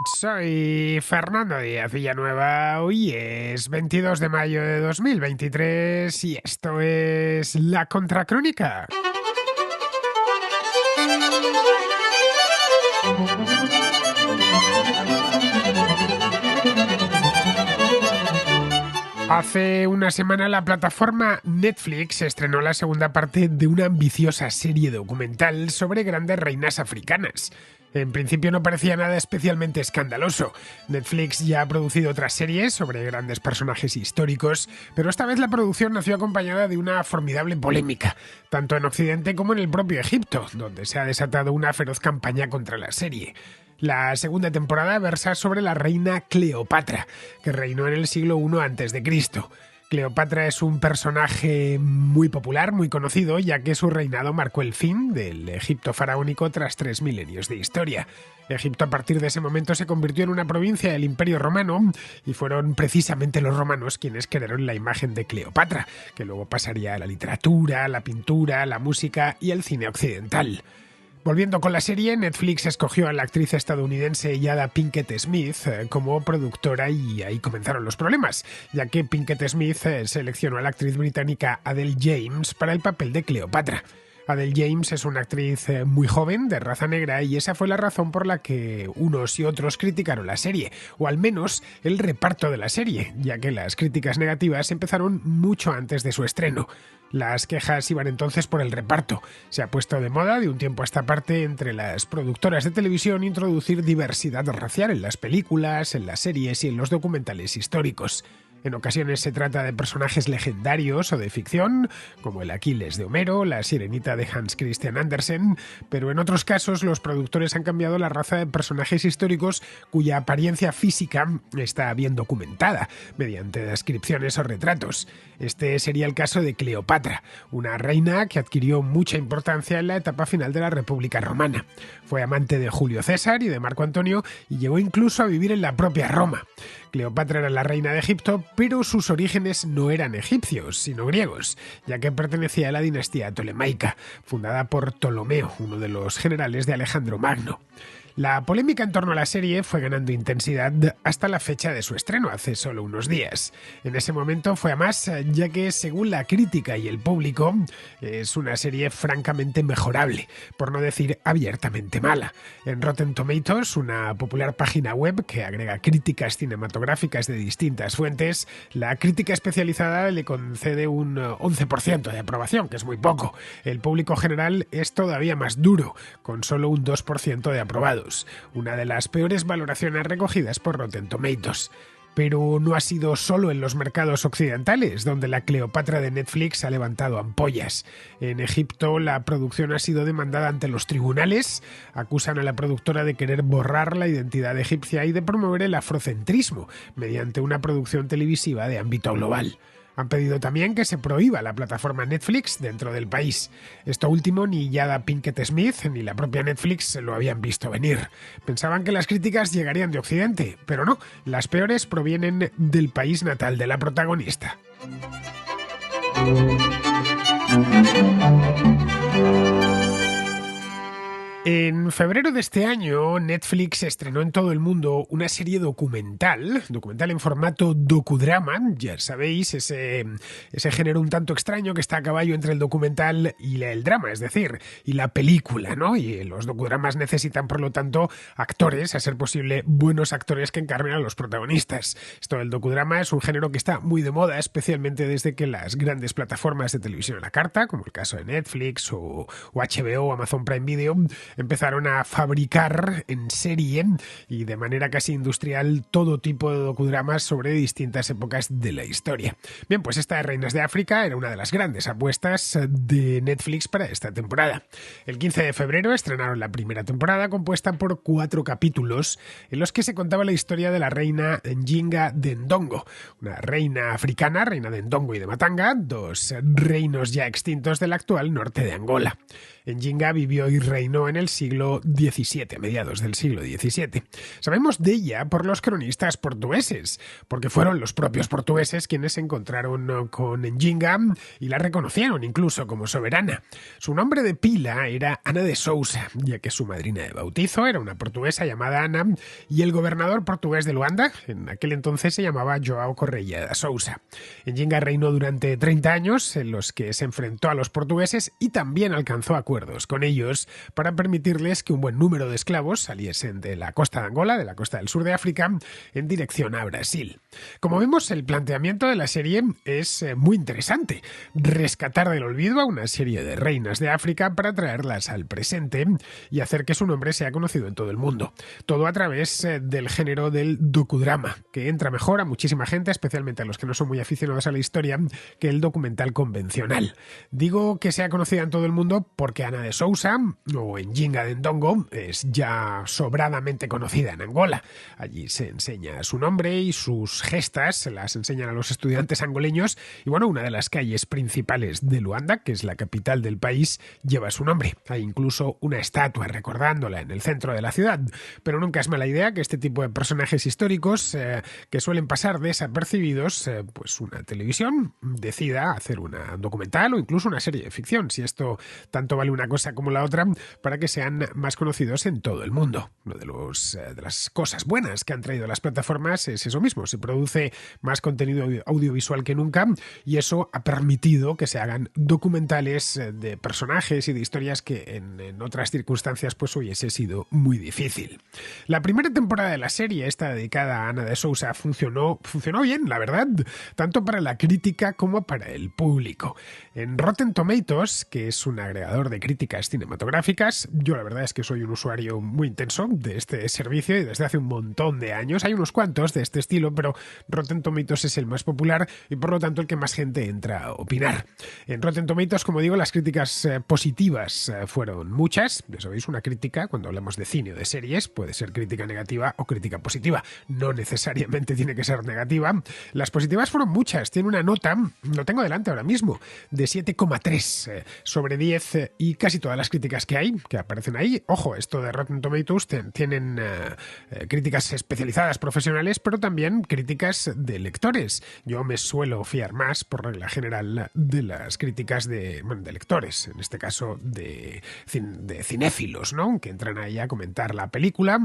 Soy Fernando Díaz Villanueva, hoy es 22 de mayo de 2023 y esto es La Contracrónica. Hace una semana la plataforma Netflix estrenó la segunda parte de una ambiciosa serie documental sobre grandes reinas africanas. En principio no parecía nada especialmente escandaloso. Netflix ya ha producido otras series sobre grandes personajes históricos, pero esta vez la producción nació acompañada de una formidable polémica, tanto en Occidente como en el propio Egipto, donde se ha desatado una feroz campaña contra la serie. La segunda temporada versa sobre la reina Cleopatra, que reinó en el siglo I a.C. Cleopatra es un personaje muy popular, muy conocido, ya que su reinado marcó el fin del Egipto faraónico tras 3 milenios de historia. Egipto a partir de ese momento se convirtió en una provincia del Imperio Romano y fueron precisamente los romanos quienes crearon la imagen de Cleopatra, que luego pasaría a la literatura, la pintura, la música y el cine occidental. Volviendo con la serie, Netflix escogió a la actriz estadounidense Jada Pinkett Smith como productora y ahí comenzaron los problemas, ya que Pinkett Smith seleccionó a la actriz británica Adele James para el papel de Cleopatra. Adele James es una actriz muy joven, de raza negra, y esa fue la razón por la que unos y otros criticaron la serie, o al menos el reparto de la serie, ya que las críticas negativas empezaron mucho antes de su estreno. Las quejas iban entonces por el reparto. Se ha puesto de moda de un tiempo a esta parte entre las productoras de televisión introducir diversidad racial en las películas, en las series y en los documentales históricos. En ocasiones se trata de personajes legendarios o de ficción, como el Aquiles de Homero, la Sirenita de Hans Christian Andersen, pero en otros casos los productores han cambiado la raza de personajes históricos cuya apariencia física está bien documentada, mediante descripciones o retratos. Este sería el caso de Cleopatra, una reina que adquirió mucha importancia en la etapa final de la República Romana. Fue amante de Julio César y de Marco Antonio y llegó incluso a vivir en la propia Roma. Cleopatra era la reina de Egipto, pero sus orígenes no eran egipcios, sino griegos, ya que pertenecía a la dinastía tolemaica, fundada por Ptolomeo, uno de los generales de Alejandro Magno. La polémica en torno a la serie fue ganando intensidad hasta la fecha de su estreno, hace solo unos días. En ese momento fue a más, ya que según la crítica y el público, es una serie francamente mejorable, por no decir abiertamente mala. En Rotten Tomatoes, una popular página web que agrega críticas cinematográficas de distintas fuentes, la crítica especializada le concede un 11% de aprobación, que es muy poco. El público general es todavía más duro, con solo un 2% de aprobados. Una de las peores valoraciones recogidas por Rotten Tomatoes. Pero no ha sido solo en los mercados occidentales donde la Cleopatra de Netflix ha levantado ampollas. En Egipto la producción ha sido demandada ante los tribunales, acusan a la productora de querer borrar la identidad egipcia y de promover el afrocentrismo mediante una producción televisiva de ámbito global. Han pedido también que se prohíba la plataforma Netflix dentro del país. Esto último ni Jada Pinkett Smith ni la propia Netflix lo habían visto venir. Pensaban que las críticas llegarían de Occidente, pero no, las peores provienen del país natal de la protagonista. En febrero de este año, Netflix estrenó en todo el mundo una serie documental en formato docudrama, ya sabéis, ese género un tanto extraño que está a caballo entre el documental y el drama, es decir, y la película, ¿no? Y los docudramas necesitan, por lo tanto, actores, a ser posible, buenos actores que encarnen a los protagonistas. Esto del docudrama es un género que está muy de moda, especialmente desde que las grandes plataformas de televisión a la carta, como el caso de Netflix o HBO o Amazon Prime Video, empezaron a fabricar en serie y de manera casi industrial todo tipo de docudramas sobre distintas épocas de la historia. Bien, pues esta de Reinas de África era una de las grandes apuestas de Netflix para esta temporada. El 15 de febrero estrenaron la primera temporada compuesta por 4 capítulos en los que se contaba la historia de la reina Njinga de Ndongo, una reina africana, reina de Ndongo y de Matanga, 2 reinos ya extintos del actual norte de Angola. Njinga vivió y reinó en el siglo XVII, a mediados del siglo XVII. Sabemos de ella por los cronistas portugueses, porque fueron los propios portugueses quienes se encontraron con Njinga y la reconocieron incluso como soberana. Su nombre de pila era Ana de Sousa, ya que su madrina de bautizo era una portuguesa llamada Ana, y el gobernador portugués de Luanda en aquel entonces se llamaba João Correia da Sousa. Njinga reinó durante 30 años, en los que se enfrentó a los portugueses y también alcanzó acuerdos con ellos para permitirles que un buen número de esclavos saliesen de la costa de Angola, de la costa del sur de África, en dirección a Brasil. Como vemos, el planteamiento de la serie es muy interesante: rescatar del olvido a una serie de reinas de África para traerlas al presente y hacer que su nombre sea conocido en todo el mundo. Todo a través del género del docudrama, que entra mejor a muchísima gente, especialmente a los que no son muy aficionados a la historia, que el documental convencional. Digo que sea conocida en todo el mundo porque Ana de Sousa, o Njinga de Ndongo, es ya sobradamente conocida en Angola. Allí se enseña su nombre y sus gestas se las enseñan a los estudiantes angoleños, y bueno, una de las calles principales de Luanda, que es la capital del país, lleva su nombre. Hay incluso una estatua recordándola en el centro de la ciudad. Pero nunca es mala idea que este tipo de personajes históricos que suelen pasar desapercibidos, pues una televisión decida hacer una documental o incluso una serie de ficción, si esto tanto vale una cosa como la otra, para que sean más conocidos en todo el mundo. Una de las cosas buenas que han traído las plataformas es eso mismo: se produce más contenido audiovisual que nunca, y eso ha permitido que se hagan documentales de personajes y de historias que en otras circunstancias pues hubiese sido muy difícil. La primera temporada de la serie, esta dedicada a Ana de Sousa, funcionó bien, la verdad, tanto para la crítica como para el público. En Rotten Tomatoes, que es un agregador de críticas cinematográficas, yo la verdad es que soy un usuario muy intenso de este servicio y desde hace un montón de años. Hay unos cuantos de este estilo, pero Rotten Tomatoes es el más popular y por lo tanto el que más gente entra a opinar. En Rotten Tomatoes, como digo, las críticas positivas fueron muchas. Ya sabéis, una crítica, cuando hablamos de cine o de series, puede ser crítica negativa o crítica positiva. No necesariamente tiene que ser negativa. Las positivas fueron muchas. Tiene una nota, lo tengo delante ahora mismo, de 7,3 sobre 10, y casi todas las críticas que aparecen ahí. Ojo, esto de Rotten Tomatoes tienen críticas especializadas profesionales, pero también críticas de lectores. Yo me suelo fiar más, por regla general, de las críticas de lectores, en este caso de cinéfilos, ¿no?, que entran ahí a comentar la película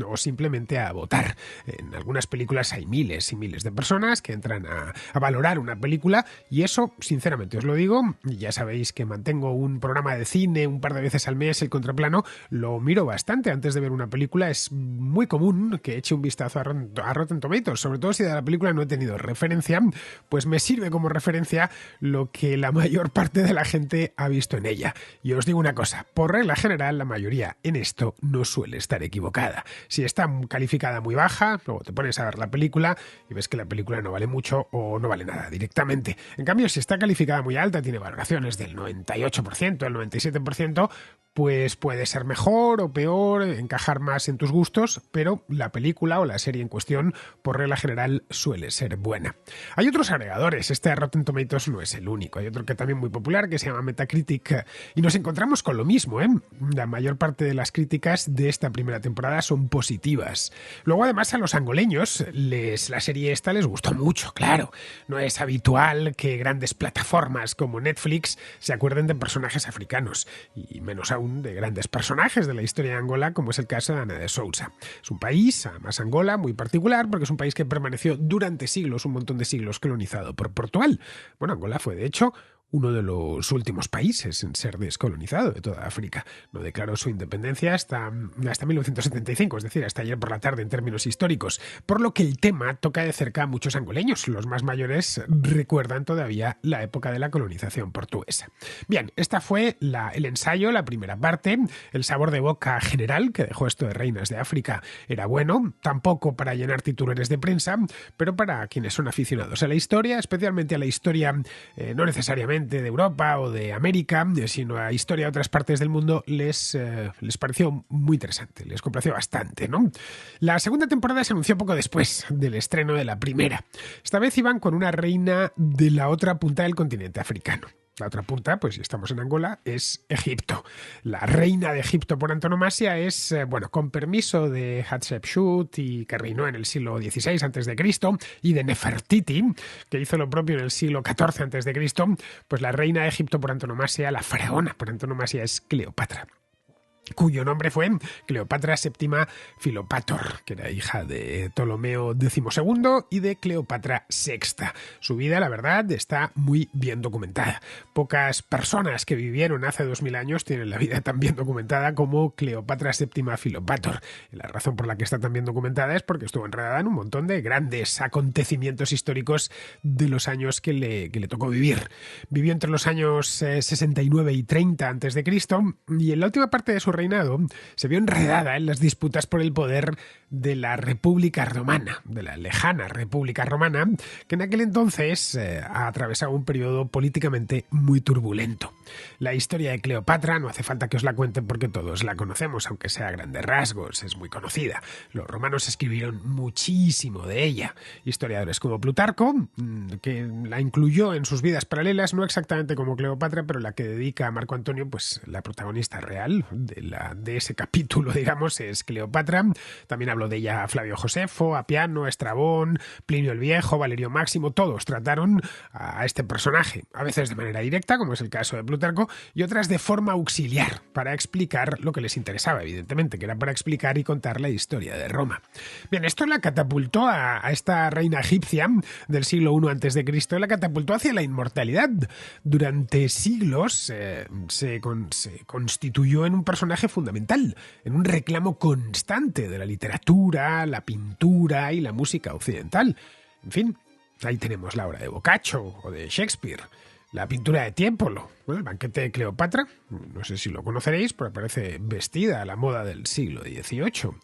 o simplemente a votar. En algunas películas hay miles y miles de personas que entran a valorar una película, y eso, sinceramente os lo digo, y ya sabéis que mantengo un programa de cine un par de veces al mes, El Contraplano, lo miro bastante antes de ver una película. Es muy común que eche un vistazo a Rotten Tomatoes, sobre todo si de la película no he tenido referencia, pues me sirve como referencia lo que la mayor parte de la gente ha visto en ella. Y os digo una cosa: por regla general, la mayoría en esto no suele estar equivocada. Si está calificada muy baja, luego te pones a ver la película y ves que la película no vale mucho o no vale nada directamente. En cambio, si está calificada muy alta, tiene valoraciones del 98%, del 97%, pues puede ser mejor o peor, encajar más en tus gustos, pero la película o la serie en cuestión, por regla general, suele ser buena. Hay otros agregadores, este de Rotten Tomatoes no es el único. Hay otro que también muy popular, que se llama Metacritic, y nos encontramos con lo mismo, ¿eh? La mayor parte de las críticas de esta primera temporada son positivas. Luego, además, a los angoleños la serie esta les gustó mucho, claro. No es habitual que grandes plataformas como Netflix se acuerden de personajes africanos, y menos aún de grandes personajes de la historia de Angola, como es el caso de Ana de Sousa. Es un país, además Angola, muy particular, porque es un país que permaneció durante siglos, un montón de siglos, colonizado por Portugal. Bueno, Angola fue, de hecho, uno de los últimos países en ser descolonizado de toda África. No declaró su independencia hasta 1975, es decir, hasta ayer por la tarde en términos históricos, por lo que el tema toca de cerca a muchos angoleños. Los más mayores recuerdan todavía la época de la colonización portuguesa. Bien, esta fue el ensayo, la primera parte. El sabor de boca general que dejó esto de Reinas de África era bueno, tampoco para llenar titulares de prensa, pero para quienes son aficionados a la historia, especialmente a la historia no necesariamente de Europa o de América, sino a historia de otras partes del mundo, les pareció muy interesante, les complació bastante, ¿no? La segunda temporada se anunció poco después del estreno de la primera. Esta vez iban con una reina de la otra punta del continente africano. La otra punta, pues si estamos en Angola, es Egipto. La reina de Egipto por antonomasia es, con permiso de Hatshepsut, y que reinó en el siglo XVI a.C., y de Nefertiti, que hizo lo propio en el siglo XIV a.C., pues la reina de Egipto por antonomasia, la faraona por antonomasia, es Cleopatra, cuyo nombre fue Cleopatra VII Filopator, que era hija de Ptolomeo XII y de Cleopatra VI. Su vida, la verdad, está muy bien documentada. Pocas personas que vivieron hace 2000 años tienen la vida tan bien documentada como Cleopatra VII Filopator. Y la razón por la que está tan bien documentada es porque estuvo enredada en un montón de grandes acontecimientos históricos de los años que le tocó vivir. Vivió entre los años 69 y 30 a.C. y en la última parte de su reinado se vio enredada en las disputas por el poder de la República Romana, de la lejana República Romana, que en aquel entonces ha atravesado un periodo políticamente muy turbulento. La historia de Cleopatra no hace falta que os la cuente porque todos la conocemos, aunque sea a grandes rasgos, es muy conocida. Los romanos escribieron muchísimo de ella. Historiadores como Plutarco, que la incluyó en sus vidas paralelas, no exactamente como Cleopatra, pero la que dedica a Marco Antonio, pues la protagonista real de ese capítulo, digamos, es Cleopatra. También habló de ella Flavio Josefo, Apiano, Estrabón, Plinio el Viejo, Valerio Máximo. Todos trataron a este personaje, a veces de manera directa, como es el caso de Plutarco, y otras de forma auxiliar, para explicar lo que les interesaba, evidentemente, que era para explicar y contar la historia de Roma. Bien, esto la catapultó a esta reina egipcia del siglo I a.C., la catapultó hacia la inmortalidad. Durante siglos se constituyó en un personaje fundamental, en un reclamo constante de la literatura, la pintura y la música occidental. En fin, ahí tenemos la obra de Boccaccio o de Shakespeare, la pintura de Tiepolo, el banquete de Cleopatra, no sé si lo conoceréis, pero aparece vestida a la moda del siglo XVIII.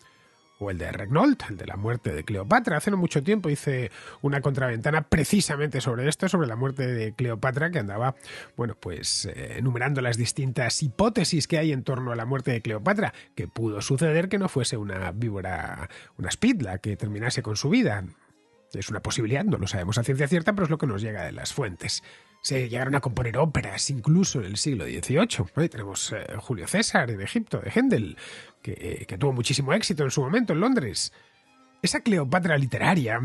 O el de Regnault, el de la muerte de Cleopatra. Hace no mucho tiempo hice una contraventana precisamente sobre esto, sobre la muerte de Cleopatra, que andaba, enumerando las distintas hipótesis que hay en torno a la muerte de Cleopatra, que pudo suceder que no fuese una víbora, una speed, la que terminase con su vida. Es una posibilidad, no lo sabemos a ciencia cierta, pero es lo que nos llega de las fuentes. Se llegaron a componer óperas incluso en el siglo XVIII. Ahí tenemos Julio César en Egipto, de Händel, que tuvo muchísimo éxito en su momento en Londres. Esa Cleopatra literaria,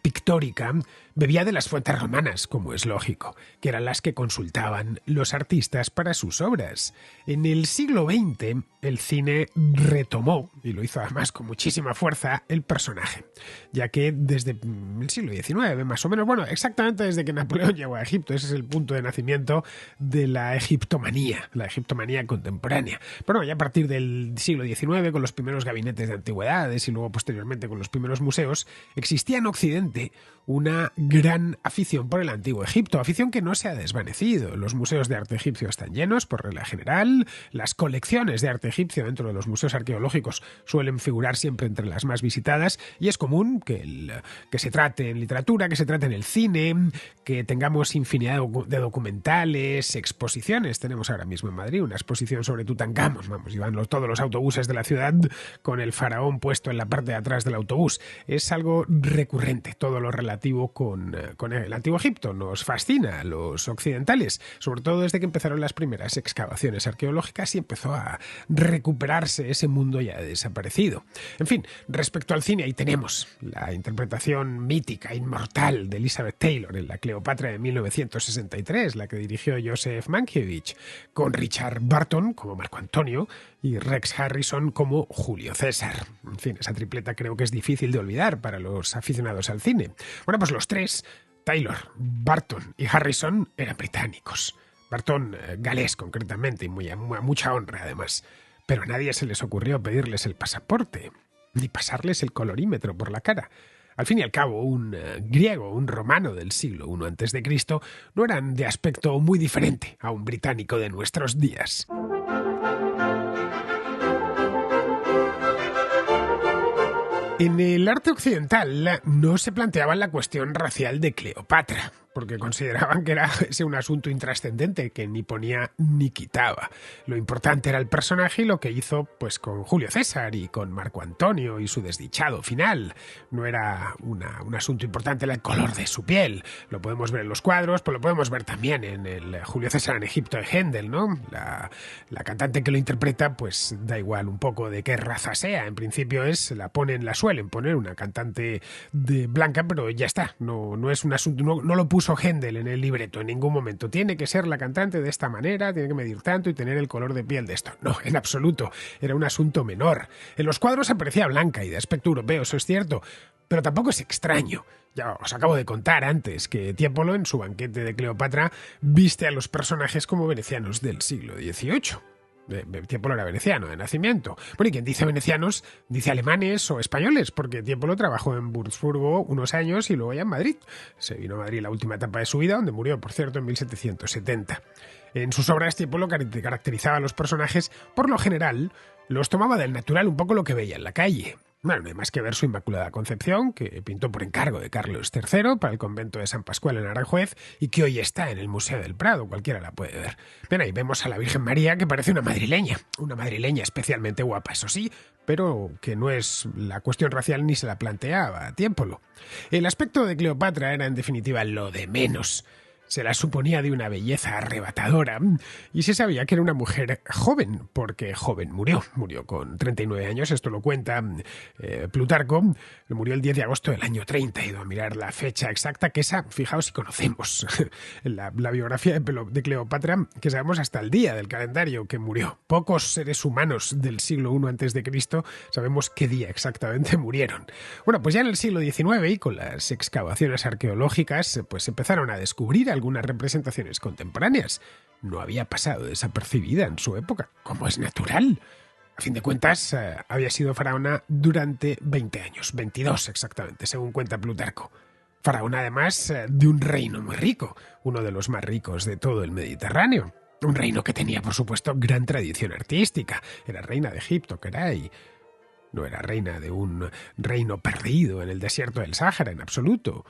pictórica, bebía de las fuentes romanas, como es lógico, que eran las que consultaban los artistas para sus obras. En el siglo XX, el cine retomó, y lo hizo además con muchísima fuerza, el personaje, ya que desde el siglo XIX, más o menos, exactamente desde que Napoleón llegó a Egipto, ese es el punto de nacimiento de la egiptomanía contemporánea. Pero ya a partir del siglo XIX, con los primeros gabinetes de antigüedades y luego posteriormente con los primeros museos, existía en Occidente una gran afición por el antiguo Egipto, afición que no se ha desvanecido. Los museos de arte egipcio están llenos por regla general, las colecciones de arte egipcio dentro de los museos arqueológicos suelen figurar siempre entre las más visitadas, y es común que se trate en literatura, que se trate en el cine, que tengamos infinidad de documentales, exposiciones. Tenemos ahora mismo en Madrid una exposición sobre Tutankamón, iban todos los autobuses de la ciudad con el faraón puesto en la parte de atrás del autobús. Es algo recurrente, todo lo relativo con el antiguo Egipto. Nos fascina a los occidentales, sobre todo desde que empezaron las primeras excavaciones arqueológicas y empezó a recuperarse ese mundo ya desaparecido. En fin, respecto al cine, ahí tenemos la interpretación mítica, inmortal de Elizabeth Taylor en la Cleopatra de 1963, la que dirigió Joseph Mankiewicz, con Richard Burton como Marco Antonio y Rex Harrison como Julio César. En fin, esa tripleta creo que es difícil de olvidar para los aficionados al cine. Bueno, pues los tres, Taylor, Burton y Harrison, eran británicos. Burton galés concretamente, y a mucha honra además. Pero a nadie se les ocurrió pedirles el pasaporte, ni pasarles el colorímetro por la cara. Al fin y al cabo, un griego, un romano del siglo I a.C. no eran de aspecto muy diferente a un británico de nuestros días. En el arte occidental no se planteaba la cuestión racial de Cleopatra. porque consideraban que era ese un asunto intrascendente que ni ponía ni quitaba. Lo importante era el personaje y lo que hizo pues con Julio César y con Marco Antonio y su desdichado final. No era un asunto importante el color de su piel. Lo podemos ver en los cuadros, pues lo podemos ver también en el Julio César en Egipto de Händel, ¿no? La cantante que lo interpreta, pues da igual un poco de qué raza sea. En principio la suelen poner una cantante de blanca, pero ya está. No es un asunto, no lo puso Händel en el libreto en ningún momento. Tiene que ser la cantante de esta manera, tiene que medir tanto y tener el color de piel de esto. No, en absoluto. Era un asunto menor. En los cuadros aparecía blanca y de aspecto europeo, eso es cierto, pero tampoco es extraño. Ya os acabo de contar antes que Tiepolo, en su banquete de Cleopatra, viste a los personajes como venecianos del siglo XVIII. Tiepolo era veneciano de nacimiento. Bueno, y quien dice venecianos, dice alemanes o españoles, porque Tiepolo trabajó en Wurzburgo unos años y luego ya en Madrid. Se vino a Madrid la última etapa de su vida, donde murió, por cierto, en 1770. En sus obras, Tiepolo caracterizaba a los personajes, por lo general, los tomaba del natural, un poco lo que veía en la calle. Bueno, no hay más que ver su Inmaculada Concepción, que pintó por encargo de Carlos III para el convento de San Pascual en Aranjuez y que hoy está en el Museo del Prado, cualquiera la puede ver. Bien, ahí vemos a la Virgen María, que parece una madrileña especialmente guapa, eso sí, pero que no es la cuestión racial ni se la planteaba a Tiepolo. El aspecto de Cleopatra era en definitiva lo de menos. Se la suponía de una belleza arrebatadora y se sabía que era una mujer joven, porque joven murió con 39 años, esto lo cuenta Plutarco, murió el 10 de agosto del año 30, he ido a mirar la fecha exacta, que esa, fijaos si conocemos la biografía de Cleopatra, que sabemos hasta el día del calendario que murió. Pocos seres humanos del siglo I a.C. sabemos qué día exactamente murieron. Bueno, pues ya en el siglo XIX y con las excavaciones arqueológicas, pues empezaron a descubrir algunas representaciones contemporáneas. No había pasado desapercibida en su época, como es natural. A fin de cuentas, había sido faraona durante 20 años, 22 exactamente, según cuenta Plutarco. Faraona además de un reino muy rico, uno de los más ricos de todo el Mediterráneo. Un reino que tenía, por supuesto, gran tradición artística. Era reina de Egipto, caray. No era reina de un reino perdido en el desierto del Sáhara, en absoluto.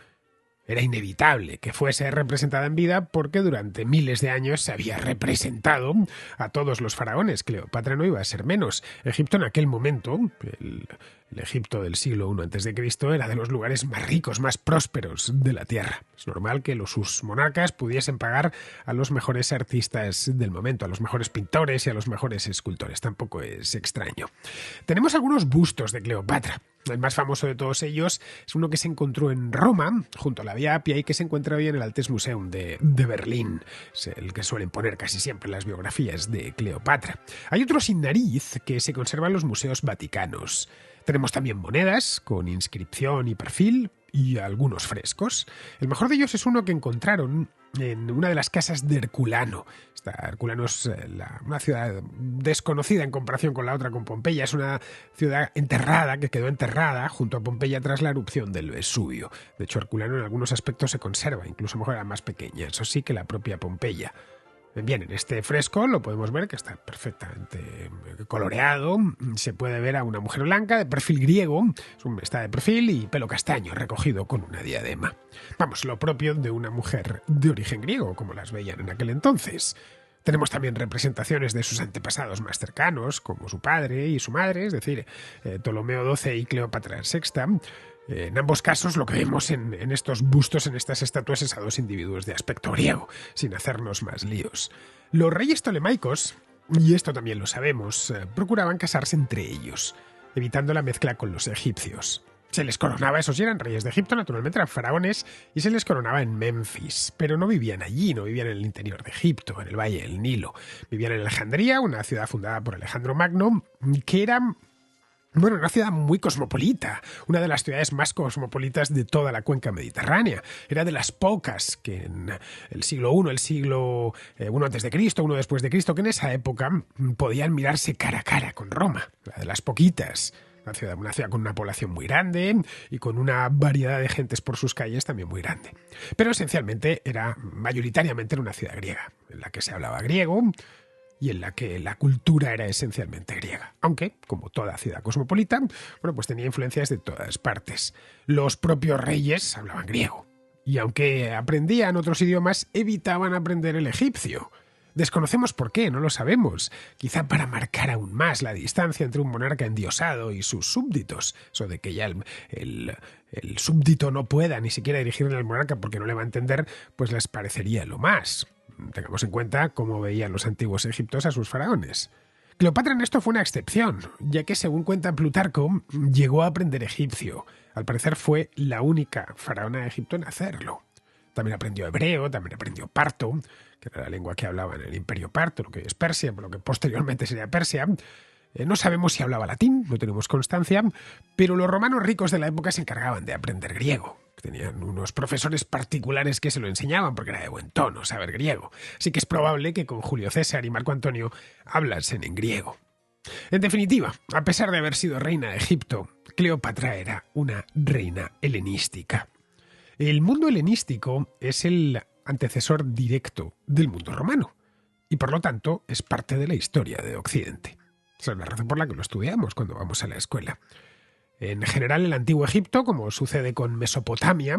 Era inevitable que fuese representada en vida porque durante miles de años se había representado a todos los faraones. Cleopatra no iba a ser menos. Egipto en aquel momento, el Egipto del siglo I a.C., era de los lugares más ricos, más prósperos de la tierra. Es normal que sus monarcas pudiesen pagar a los mejores artistas del momento, a los mejores pintores y a los mejores escultores. Tampoco es extraño. Tenemos algunos bustos de Cleopatra. El más famoso de todos ellos es uno que se encontró en Roma, junto a la Vía Appia, y que se encuentra hoy en el Altes-Museum de Berlín. Es el que suelen poner casi siempre en las biografías de Cleopatra. Hay otro sin nariz que se conserva en los museos vaticanos. Tenemos también monedas con inscripción y perfil y algunos frescos. El mejor de ellos es uno que encontraron en una de las casas de Herculano. Herculano es una ciudad desconocida en comparación con la otra, con Pompeya. Es una ciudad enterrada, que quedó enterrada junto a Pompeya tras la erupción del Vesubio. De hecho, Herculano en algunos aspectos se conserva, incluso mejor era más pequeña, eso sí, que la propia Pompeya. Bien, en este fresco lo podemos ver que está perfectamente coloreado. Se puede ver a una mujer blanca de perfil griego, está de perfil y pelo castaño recogido con una diadema. Vamos, lo propio de una mujer de origen griego, como las veían en aquel entonces. Tenemos también representaciones de sus antepasados más cercanos, como su padre y su madre, es decir, Ptolomeo XII y Cleopatra VI. En ambos casos lo que vemos en estos bustos, en estas estatuas, es a dos individuos de aspecto griego, sin hacernos más líos. Los reyes tolemaicos, y esto también lo sabemos, procuraban casarse entre ellos, evitando la mezcla con los egipcios. Se les coronaba, esos eran reyes de Egipto, naturalmente eran faraones, y se les coronaba en Memphis, pero no vivían allí, no vivían en el interior de Egipto, en el valle del Nilo. Vivían en Alejandría, una ciudad fundada por Alejandro Magno, que era una ciudad muy cosmopolita, una de las ciudades más cosmopolitas de toda la cuenca mediterránea. Era de las pocas que en el siglo I, el siglo I antes de Cristo, I después de Cristo, que en esa época podían mirarse cara a cara con Roma, la de las poquitas. Una ciudad con una población muy grande y con una variedad de gentes por sus calles también muy grande. Pero esencialmente mayoritariamente era una ciudad griega, en la que se hablaba griego y en la que la cultura era esencialmente griega. Aunque, como toda ciudad cosmopolita, pues tenía influencias de todas partes. Los propios reyes hablaban griego. y aunque aprendían otros idiomas, evitaban aprender el egipcio. Desconocemos por qué, no lo sabemos. Quizá para marcar aún más la distancia entre un monarca endiosado y sus súbditos. Eso de que ya el súbdito no pueda ni siquiera dirigirle al monarca porque no le va a entender, pues les parecería lo más. Tengamos en cuenta cómo veían los antiguos egipcios a sus faraones. Cleopatra en esto fue una excepción, ya que según cuenta Plutarco, llegó a aprender egipcio. Al parecer fue la única faraona de Egipto en hacerlo. También aprendió hebreo, también aprendió parto, que era la lengua que hablaba en el Imperio Parto, lo que es Persia, por lo que posteriormente sería Persia. No sabemos si hablaba latín, no tenemos constancia, pero los romanos ricos de la época se encargaban de aprender griego. Tenían unos profesores particulares que se lo enseñaban porque era de buen tono saber griego. Así que es probable que con Julio César y Marco Antonio hablasen en griego. En definitiva, a pesar de haber sido reina de Egipto, Cleopatra era una reina helenística. El mundo helenístico es el antecesor directo del mundo romano y por lo tanto es parte de la historia de Occidente. Esa es la razón por la que lo estudiamos cuando vamos a la escuela. En general, el antiguo Egipto, como sucede con Mesopotamia,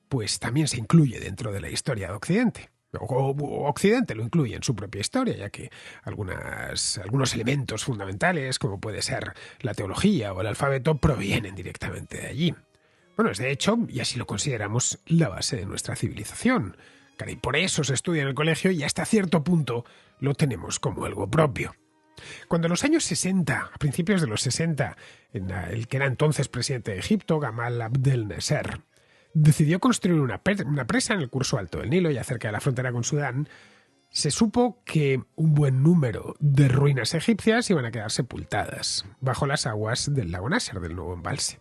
pues también se incluye dentro de la historia de Occidente. O Occidente lo incluye en su propia historia, ya que algunos elementos fundamentales, como puede ser la teología o el alfabeto, provienen directamente de allí. Bueno, es de hecho, y así lo consideramos, la base de nuestra civilización. Y por eso se estudia en el colegio y hasta cierto punto lo tenemos como algo propio. Cuando en los años 60, a principios de los 60, el que era entonces presidente de Egipto, Gamal Abdel Nasser, decidió construir una presa en el curso alto del Nilo y cerca de la frontera con Sudán, se supo que un buen número de ruinas egipcias iban a quedar sepultadas bajo las aguas del lago Nasser, del nuevo embalse.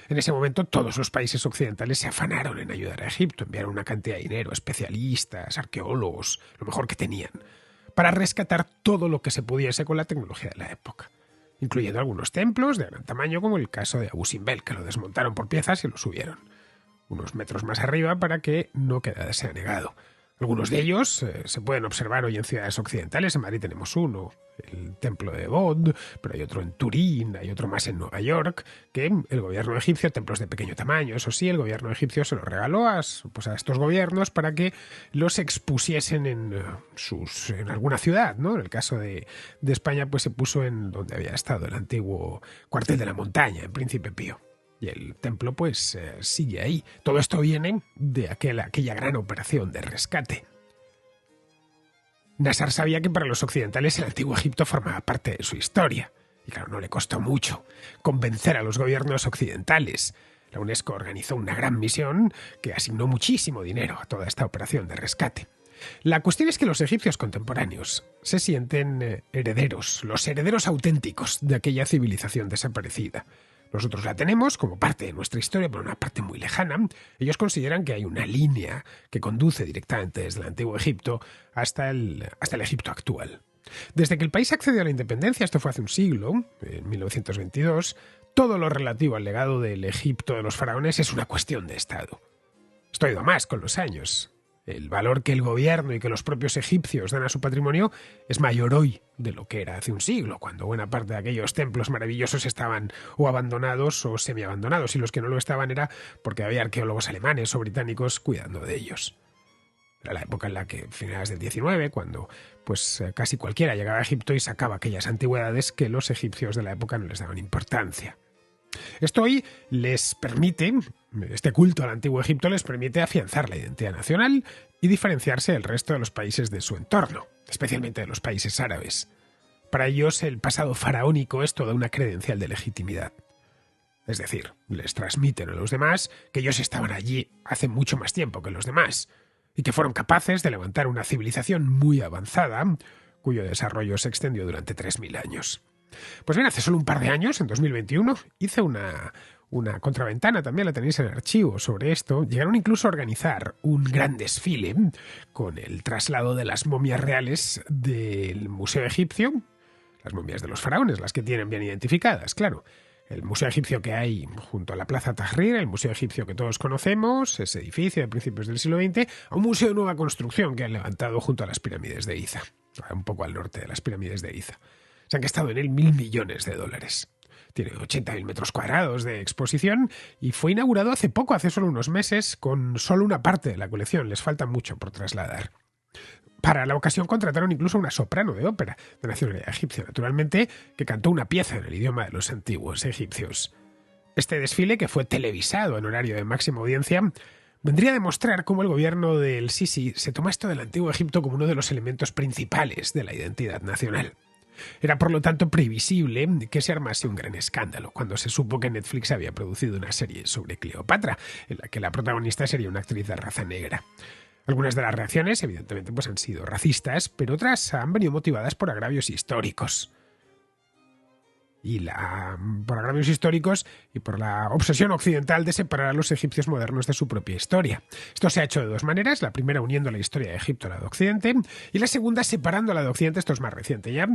En ese momento todos los países occidentales se afanaron en ayudar a Egipto, enviaron una cantidad de dinero, especialistas, arqueólogos, lo mejor que tenían, para rescatar todo lo que se pudiese con la tecnología de la época, incluyendo algunos templos de gran tamaño como el caso de Abu Simbel, que lo desmontaron por piezas y lo subieron unos metros más arriba para que no quedase anegado. Algunos de ellos se pueden observar hoy en ciudades occidentales. En Madrid tenemos uno, el templo de Bod, pero hay otro en Turín, hay otro más en Nueva York, que el gobierno egipcio, templos de pequeño tamaño, eso sí, el gobierno egipcio se los regaló a estos gobiernos para que los expusiesen en alguna ciudad, ¿no? En el caso de España, pues se puso en donde había estado el antiguo cuartel de la montaña, en Príncipe Pío. Y el templo pues sigue ahí. Todo esto viene de aquella gran operación de rescate. Nasser sabía que para los occidentales el antiguo Egipto formaba parte de su historia. Y claro, no le costó mucho convencer a los gobiernos occidentales. La UNESCO organizó una gran misión que asignó muchísimo dinero a toda esta operación de rescate. La cuestión es que los egipcios contemporáneos se sienten herederos, los herederos auténticos de aquella civilización desaparecida. Nosotros la tenemos como parte de nuestra historia, pero una parte muy lejana. Ellos consideran que hay una línea que conduce directamente desde el antiguo Egipto hasta el Egipto actual. Desde que el país accedió a la independencia, esto fue hace un siglo, en 1922, todo lo relativo al legado del Egipto de los faraones es una cuestión de Estado. Esto ha ido más con los años. El valor que el gobierno y que los propios egipcios dan a su patrimonio es mayor hoy de lo que era hace un siglo, cuando buena parte de aquellos templos maravillosos estaban o abandonados o semiabandonados, y los que no lo estaban era porque había arqueólogos alemanes o británicos cuidando de ellos. Era la época en la que, finales del 19, cuando casi cualquiera llegaba a Egipto y sacaba aquellas antigüedades que los egipcios de la época no les daban importancia. Esto hoy les permite, este culto al antiguo Egipto les permite afianzar la identidad nacional y diferenciarse del resto de los países de su entorno, especialmente de los países árabes. Para ellos el pasado faraónico es toda una credencial de legitimidad. Es decir, les transmiten a los demás que ellos estaban allí hace mucho más tiempo que los demás y que fueron capaces de levantar una civilización muy avanzada cuyo desarrollo se extendió durante 3000 años. Pues bien, hace solo un par de años, en 2021, hice una contraventana, también la tenéis en el archivo, sobre esto. Llegaron incluso a organizar un gran desfile con el traslado de las momias reales del Museo Egipcio, las momias de los faraones, las que tienen bien identificadas, claro. El Museo Egipcio que hay junto a la Plaza Tahrir, el Museo Egipcio que todos conocemos, ese edificio de principios del siglo XX, a un museo de nueva construcción que han levantado junto a las pirámides de Giza, un poco al norte de las pirámides de Giza. Se han gastado en él $1.000 millones. Tiene 80.000 metros cuadrados de exposición y fue inaugurado hace poco, hace solo unos meses, con solo una parte de la colección. Les falta mucho por trasladar. Para la ocasión contrataron incluso una soprano de ópera de nacionalidad egipcia, naturalmente, que cantó una pieza en el idioma de los antiguos egipcios. Este desfile, que fue televisado en horario de máxima audiencia, vendría a demostrar cómo el gobierno del Sisi se toma esto del antiguo Egipto como uno de los elementos principales de la identidad nacional. Era por lo tanto previsible que se armase un gran escándalo cuando se supo que Netflix había producido una serie sobre Cleopatra, en la que la protagonista sería una actriz de raza negra. Algunas de las reacciones, evidentemente, han sido racistas, pero otras han venido motivadas por agravios históricos. Por agravios históricos y por la obsesión occidental de separar a los egipcios modernos de su propia historia. Esto se ha hecho de dos maneras, la primera uniendo la historia de Egipto a la de Occidente y la segunda separándola de Occidente, esto es más reciente ya,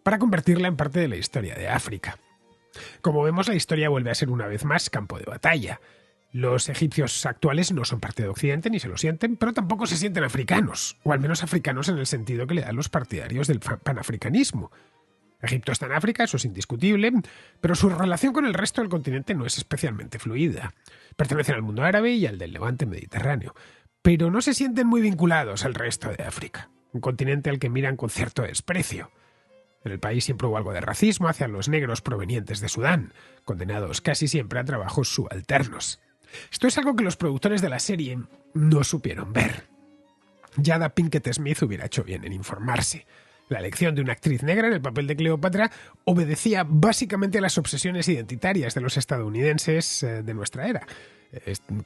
para convertirla en parte de la historia de África. Como vemos, la historia vuelve a ser una vez más campo de batalla. Los egipcios actuales no son parte de Occidente ni se lo sienten, pero tampoco se sienten africanos, o al menos africanos en el sentido que le dan los partidarios del panafricanismo. Egipto está en África, eso es indiscutible, pero su relación con el resto del continente no es especialmente fluida. Pertenecen al mundo árabe y al del levante mediterráneo, pero no se sienten muy vinculados al resto de África, un continente al que miran con cierto desprecio. En el país siempre hubo algo de racismo hacia los negros provenientes de Sudán, condenados casi siempre a trabajos subalternos. Esto es algo que los productores de la serie no supieron ver. Jada Pinkett Smith hubiera hecho bien en informarse. La elección de una actriz negra en el papel de Cleopatra obedecía básicamente a las obsesiones identitarias de los estadounidenses de nuestra era,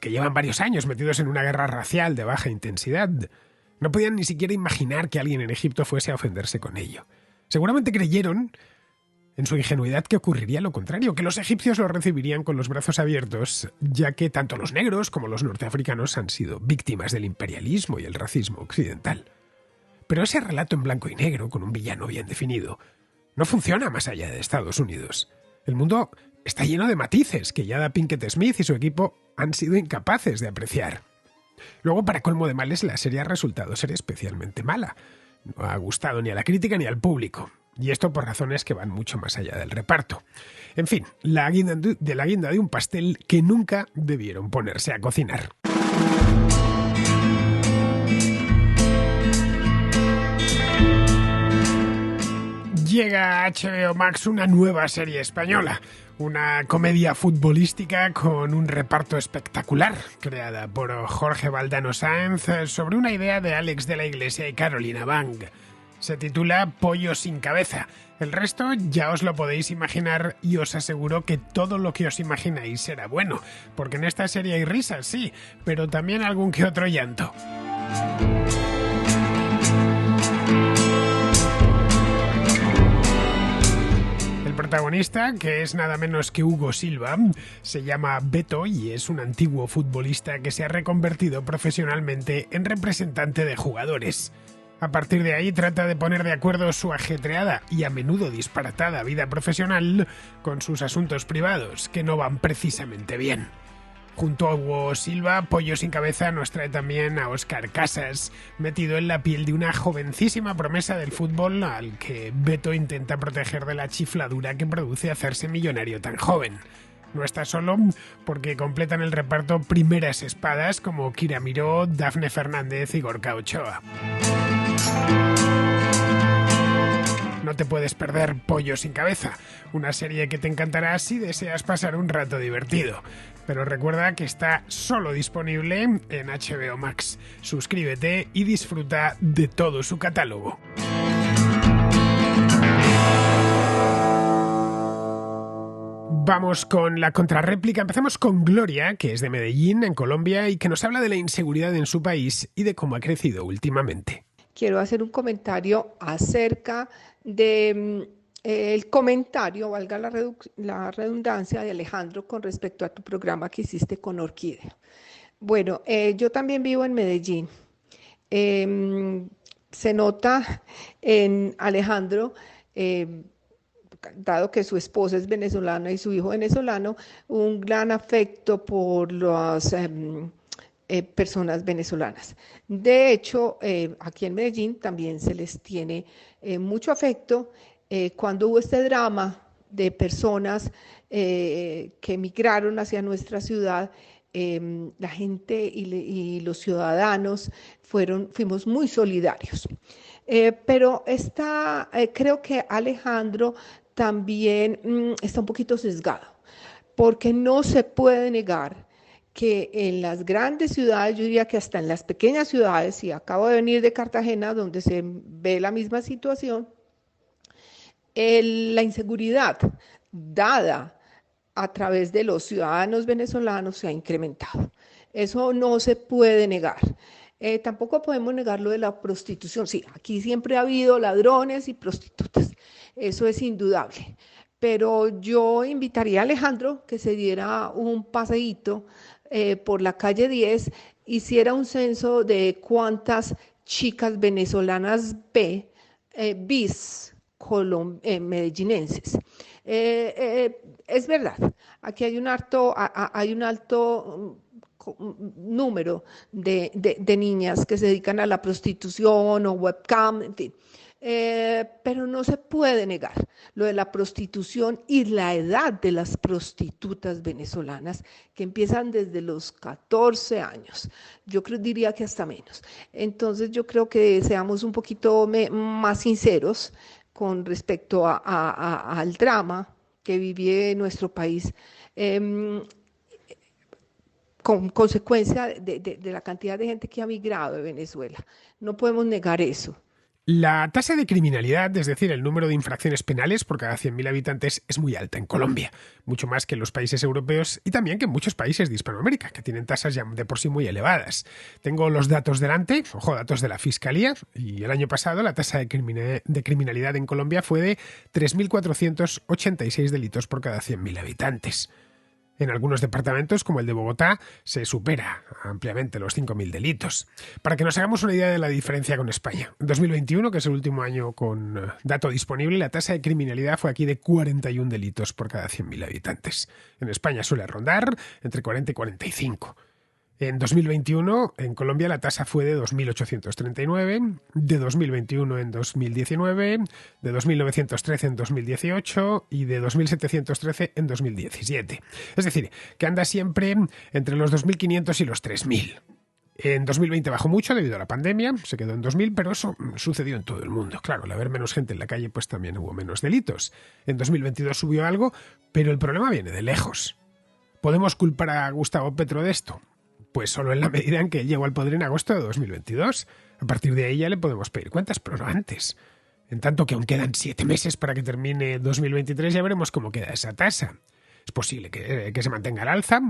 que llevan varios años metidos en una guerra racial de baja intensidad. No podían ni siquiera imaginar que alguien en Egipto fuese a ofenderse con ello. Seguramente creyeron, en su ingenuidad, que ocurriría lo contrario, que los egipcios lo recibirían con los brazos abiertos, ya que tanto los negros como los norteafricanos han sido víctimas del imperialismo y el racismo occidental. Pero ese relato en blanco y negro, con un villano bien definido, no funciona más allá de Estados Unidos. El mundo está lleno de matices que Jada Pinkett Smith y su equipo han sido incapaces de apreciar. Luego, para colmo de males, la serie ha resultado ser especialmente mala. No ha gustado ni a la crítica ni al público. Y esto por razones que van mucho más allá del reparto. En fin, la guinda de un pastel que nunca debieron ponerse a cocinar. Llega a HBO Max una nueva serie española, una comedia futbolística con un reparto espectacular, creada por Jorge Valdano Sáenz sobre una idea de Alex de la Iglesia y Carolina Bang. Se titula Pollo sin cabeza. El resto ya os lo podéis imaginar y os aseguro que todo lo que os imagináis será bueno, porque en esta serie hay risas, sí, pero también algún que otro llanto. El protagonista, que es nada menos que Hugo Silva, se llama Beto y es un antiguo futbolista que se ha reconvertido profesionalmente en representante de jugadores. A partir de ahí trata de poner de acuerdo su ajetreada y a menudo disparatada vida profesional con sus asuntos privados, que no van precisamente bien. Junto a Hugo Silva, Pollo sin cabeza nos trae también a Óscar Casas, metido en la piel de una jovencísima promesa del fútbol al que Beto intenta proteger de la chifladura que produce hacerse millonario tan joven. No está solo, porque completan el reparto primeras espadas como Kira Miró, Dafne Fernández y Gorka Ochoa. No te puedes perder Pollo sin cabeza, una serie que te encantará si deseas pasar un rato divertido. Pero recuerda que está solo disponible en HBO Max. Suscríbete y disfruta de todo su catálogo. Vamos con la contrarréplica. Empezamos con Gloria, que es de Medellín, en Colombia, y que nos habla de la inseguridad en su país y de cómo ha crecido últimamente. Quiero hacer un comentario acerca de el comentario, valga la redundancia, de Alejandro con respecto a tu programa que hiciste con Orquídea. Bueno, yo también vivo en Medellín. Se nota en Alejandro, dado que su esposa es venezolana y su hijo venezolano, un gran afecto por las personas venezolanas. De hecho, aquí en Medellín también se les tiene mucho afecto. Cuando hubo este drama de personas que emigraron hacia nuestra ciudad, la gente y los ciudadanos fuimos muy solidarios. Pero creo que Alejandro también está un poquito sesgado, porque no se puede negar que en las grandes ciudades, yo diría que hasta en las pequeñas ciudades, y acabo de venir de Cartagena, donde se ve la misma situación, la inseguridad dada a través de los ciudadanos venezolanos se ha incrementado. Eso no se puede negar. Tampoco podemos negar lo de la prostitución. Sí, aquí siempre ha habido ladrones y prostitutas. Eso es indudable. Pero yo invitaría a Alejandro que se diera un paseíto por la calle 10, hiciera un censo de cuántas chicas venezolanas bis medellinenses. Es verdad, aquí hay un alto número de niñas que se dedican a la prostitución o webcam, en fin. Pero no se puede negar lo de la prostitución y la edad de las prostitutas venezolanas, que empiezan desde los 14 años. Diría que hasta menos. Entonces yo creo que seamos un poquito más sinceros con respecto al drama que vive nuestro país, con consecuencia de la cantidad de gente que ha migrado de Venezuela. No podemos negar eso. La tasa de criminalidad, es decir, el número de infracciones penales por cada 100.000 habitantes, es muy alta en Colombia, mucho más que en los países europeos y también que en muchos países de Hispanoamérica, que tienen tasas ya de por sí muy elevadas. Tengo los datos delante, datos de la Fiscalía, y el año pasado la tasa de criminalidad en Colombia fue de 3.486 delitos por cada 100.000 habitantes. En algunos departamentos, como el de Bogotá, se supera ampliamente los 5.000 delitos. Para que nos hagamos una idea de la diferencia con España. En 2021, que es el último año con dato disponible, la tasa de criminalidad fue aquí de 41 delitos por cada 100.000 habitantes. En España suele rondar entre 40 y 45. En 2021, en Colombia, la tasa fue de 2.839, de 2021 en 2019, de 2.913 en 2018 y de 2.713 en 2017. Es decir, que anda siempre entre los 2.500 y los 3.000. En 2020 bajó mucho debido a la pandemia, se quedó en 2.000, pero eso sucedió en todo el mundo. Claro, al haber menos gente en la calle, pues también hubo menos delitos. En 2022 subió algo, pero el problema viene de lejos. ¿Podemos culpar a Gustavo Petro de esto? Pues solo en la medida en que él llegó al poder en agosto de 2022. A partir de ahí ya le podemos pedir cuentas, pero no antes. En tanto que aún quedan 7 meses para que termine 2023, ya veremos cómo queda esa tasa. Es posible que se mantenga al alza,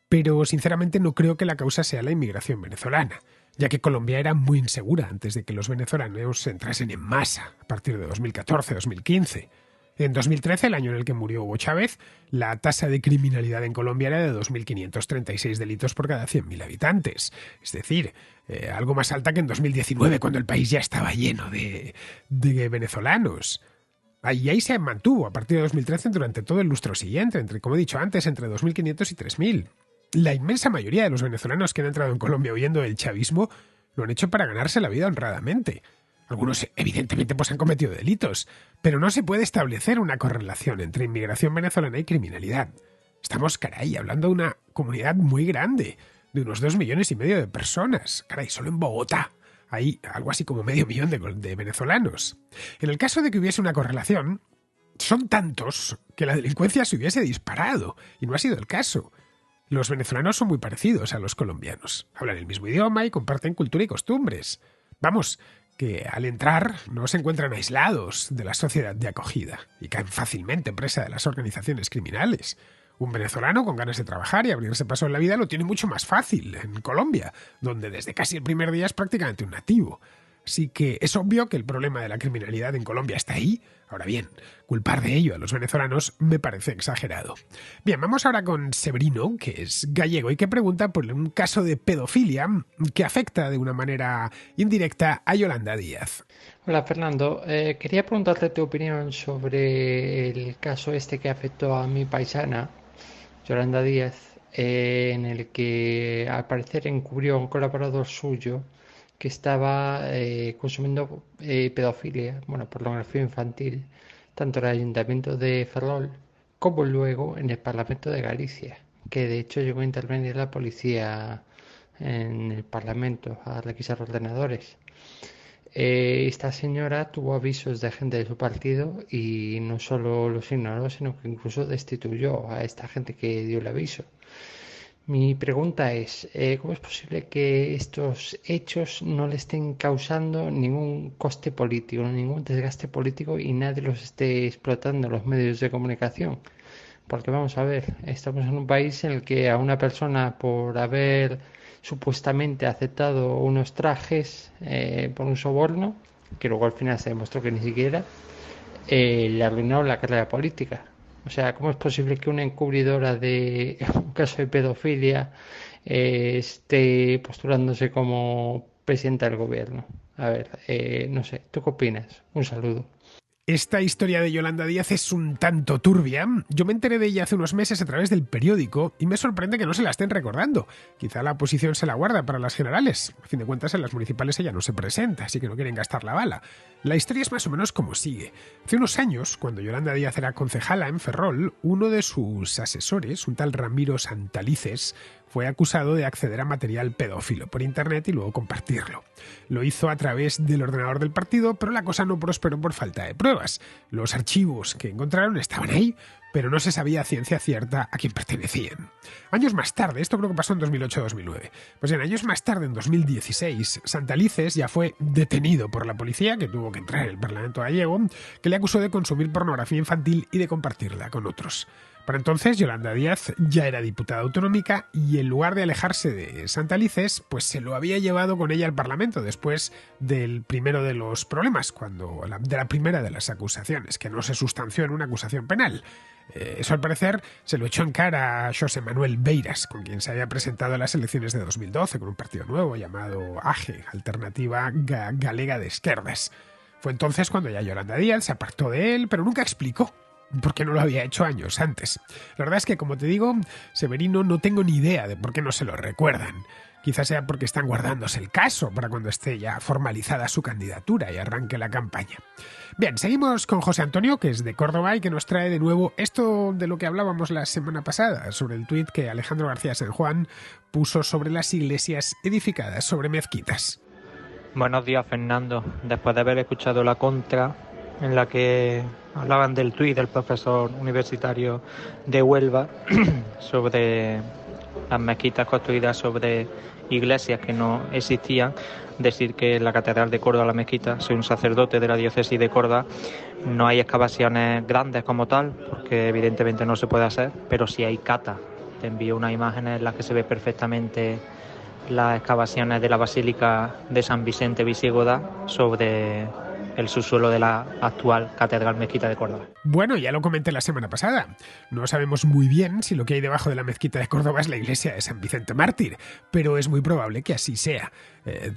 pero sinceramente no creo que la causa sea la inmigración venezolana, ya que Colombia era muy insegura antes de que los venezolanos entrasen en masa, a partir de 2014-2015. En 2013, el año en el que murió Hugo Chávez, la tasa de criminalidad en Colombia era de 2.536 delitos por cada 100.000 habitantes. Es decir, algo más alta que en 2019, cuando el país ya estaba lleno de venezolanos. Ahí se mantuvo a partir de 2013 durante todo el lustro siguiente, como he dicho antes, entre 2.500 y 3.000. La inmensa mayoría de los venezolanos que han entrado en Colombia huyendo del chavismo lo han hecho para ganarse la vida honradamente. Algunos, evidentemente, han cometido delitos, pero no se puede establecer una correlación entre inmigración venezolana y criminalidad. Estamos, hablando de una comunidad muy grande, de unos 2,5 millones de personas. Solo en Bogotá hay algo así como 500.000 de venezolanos. En el caso de que hubiese una correlación, son tantos que la delincuencia se hubiese disparado, y no ha sido el caso. Los venezolanos son muy parecidos a los colombianos. Hablan el mismo idioma y comparten cultura y costumbres. Vamos, que al entrar no se encuentran aislados de la sociedad de acogida y caen fácilmente presa de las organizaciones criminales. Un venezolano con ganas de trabajar y abrirse paso en la vida lo tiene mucho más fácil en Colombia, donde desde casi el primer día es prácticamente un nativo. Así que es obvio que el problema de la criminalidad en Colombia está ahí. Ahora bien, culpar de ello a los venezolanos me parece exagerado. Bien, vamos ahora con Severino, que es gallego y que pregunta por un caso de pedofilia que afecta de una manera indirecta a Yolanda Díaz. Hola Fernando, quería preguntarte tu opinión sobre el caso este que afectó a mi paisana, Yolanda Díaz, en el que al parecer encubrió a un colaborador suyo que estaba consumiendo pedofilia, pornografía infantil, tanto en el Ayuntamiento de Ferrol como luego en el Parlamento de Galicia, que de hecho llegó a intervenir la policía en el Parlamento a requisar ordenadores. Esta señora tuvo avisos de gente de su partido y no solo los ignoró, sino que incluso destituyó a esta gente que dio el aviso. Mi pregunta es, ¿cómo es posible que estos hechos no le estén causando ningún coste político, ningún desgaste político y nadie los esté explotando en los medios de comunicación? Porque vamos a ver, estamos en un país en el que a una persona por haber supuestamente aceptado unos trajes por un soborno, que luego al final se demostró que ni siquiera, le arruinó la carrera política. O sea, ¿cómo es posible que una encubridora de un caso de pedofilia esté postulándose como presidenta del gobierno? A ver, no sé, ¿tú qué opinas? Un saludo. Esta historia de Yolanda Díaz es un tanto turbia. Yo me enteré de ella hace unos meses a través del periódico y me sorprende que no se la estén recordando. Quizá la oposición se la guarda para las generales. A fin de cuentas, en las municipales ella no se presenta, así que no quieren gastar la bala. La historia es más o menos como sigue. Hace unos años, cuando Yolanda Díaz era concejala en Ferrol, uno de sus asesores, un tal Ramiro Santalices, fue acusado de acceder a material pedófilo por internet y luego compartirlo. Lo hizo a través del ordenador del partido, pero la cosa no prosperó por falta de pruebas. Los archivos que encontraron estaban ahí, pero no se sabía a ciencia cierta a quién pertenecían. Años más tarde, esto creo que pasó en 2008-2009, pues bien, años más tarde, en 2016, Santalices ya fue detenido por la policía, que tuvo que entrar en el Parlamento gallego, que le acusó de consumir pornografía infantil y de compartirla con otros. Para entonces, Yolanda Díaz ya era diputada autonómica y en lugar de alejarse de Santalices, pues se lo había llevado con ella al Parlamento después del primero de los problemas, de la primera de las acusaciones, que no se sustanció en una acusación penal. Eso al parecer se lo echó en cara a Xosé Manuel Beiras, con quien se había presentado en las elecciones de 2012 con un partido nuevo llamado AGE, Alternativa Galega de Esquerdas. Fue entonces cuando ya Yolanda Díaz se apartó de él, pero nunca explicó por qué no lo había hecho años antes. La verdad es que, como te digo, Severino, no tengo ni idea de por qué no se lo recuerdan. Quizás sea porque están guardándose el caso para cuando esté ya formalizada su candidatura y arranque la campaña. Bien, seguimos con José Antonio, que es de Córdoba y que nos trae de nuevo esto de lo que hablábamos la semana pasada, sobre el tuit que Alejandro García San Juan puso sobre las iglesias edificadas sobre mezquitas. Buenos días, Fernando. Después de haber escuchado la contra en la que hablaban del tuit del profesor universitario de Huelva sobre las mezquitas construidas sobre iglesias que no existían, decir que en la Catedral de Córdoba, la mezquita, soy un sacerdote de la diócesis de Córdoba, no hay excavaciones grandes como tal, porque evidentemente no se puede hacer, pero sí hay cata. Te envío unas imágenes en las que se ve perfectamente las excavaciones de la Basílica de San Vicente Visigoda sobre el subsuelo de la actual Catedral Mezquita de Córdoba. Bueno, ya lo comenté la semana pasada. No sabemos muy bien si lo que hay debajo de la Mezquita de Córdoba es la iglesia de San Vicente Mártir, pero es muy probable que así sea.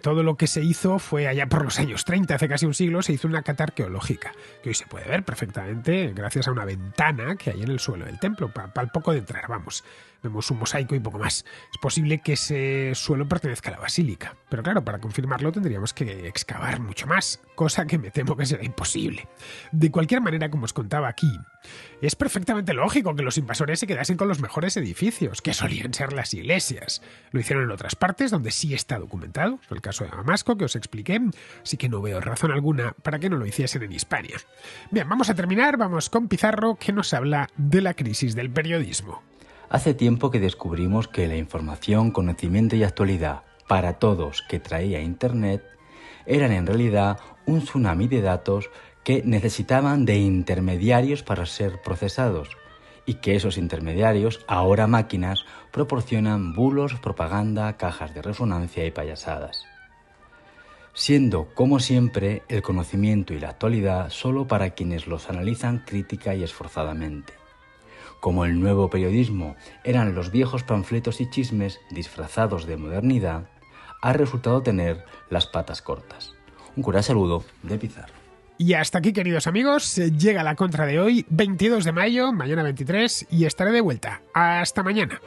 Todo lo que se hizo fue allá por los años 30, hace casi un siglo, se hizo una cata arqueológica, que hoy se puede ver perfectamente gracias a una ventana que hay en el suelo del templo, para el poco de entrar, vamos. Vemos un mosaico y poco más. Es posible que ese suelo pertenezca a la basílica, pero claro, para confirmarlo tendríamos que excavar mucho más, cosa que me temo que será imposible. De cualquier manera, como os contaba aquí, es perfectamente lógico que los invasores se quedasen con los mejores edificios, que solían ser las iglesias. Lo hicieron en otras partes donde sí está documentado, el caso de Damasco que os expliqué, así que no veo razón alguna para que no lo hiciesen en Hispania. Bien, vamos a terminar, vamos con Pizarro, que nos habla de la crisis del periodismo. Hace tiempo que descubrimos que la información, conocimiento y actualidad para todos que traía Internet eran en realidad un tsunami de datos que necesitaban de intermediarios para ser procesados y que esos intermediarios, ahora máquinas, proporcionan bulos, propaganda, cajas de resonancia y payasadas. Siendo, como siempre, el conocimiento y la actualidad solo para quienes los analizan crítica y esforzadamente. Como el nuevo periodismo eran los viejos panfletos y chismes disfrazados de modernidad, ha resultado tener las patas cortas. Un cordial saludo de Pizarro. Y hasta aquí, queridos amigos, llega la contra de hoy, 22 de mayo, mañana 23, y estaré de vuelta. Hasta mañana.